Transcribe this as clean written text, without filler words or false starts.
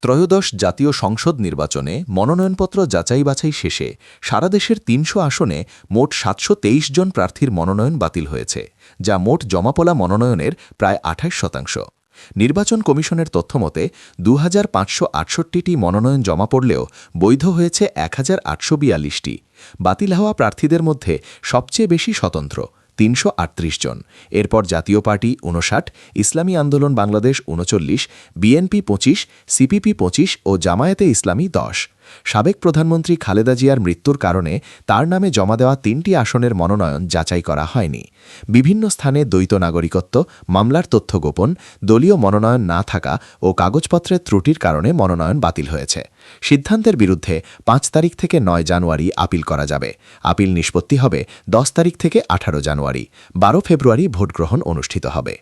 ত্রয়োদশ জাতীয় সংসদ নির্বাচনে মনোনয়নপত্র যাচাই-বাছাই শেষে সারা দেশের ৩০০ আসনে মোট ৭২৩ জন প্রার্থীর মনোনয়ন বাতিল হয়েছে, যা মোট জমাপলা মনোনয়নের প্রায় ২৮%। নির্বাচন কমিশনের তথ্যমতে ২৫৬৮টি মনোনয়ন জমা পড়লেও বৈধ হয়েছে ১৮৪২টি। বাতিল হওয়া প্রার্থীদের মধ্যে সবচেয়ে বেশি স্বতন্ত্র ৩৩৮ জন, এরপর জাতীয় পার্টি ৫৯, ইসলামী আন্দোলন বাংলাদেশ ৩৯, বিএনপি ২৫, সিপিপি ২৫ ও জামায়াতে ইসলামী ১০। সাবেক প্রধানমন্ত্রী খালেদা জিয়ার মৃত্যুর কারণে তার নামে জমা দেওয়া ৩টি আসনের মনোনয়ন যাচাই করা হয়নি। বিভিন্ন স্থানে দ্বৈত নাগরিকত্ব, মামলার তথ্য গোপন, দলীয় মনোনয়ন না থাকা ও কাগজপত্রের ত্রুটির কারণে মনোনয়ন বাতিল হয়েছে। সিদ্ধান্তের বিরুদ্ধে ৫ তারিখ থেকে ৯ জানুয়ারি আপিল করা যাবে। আপিল নিষ্পত্তি হবে ১০ তারিখ থেকে ১৮ জানুয়ারি। ১২ ফেব্রুয়ারি ভোটগ্রহণ অনুষ্ঠিত হবে।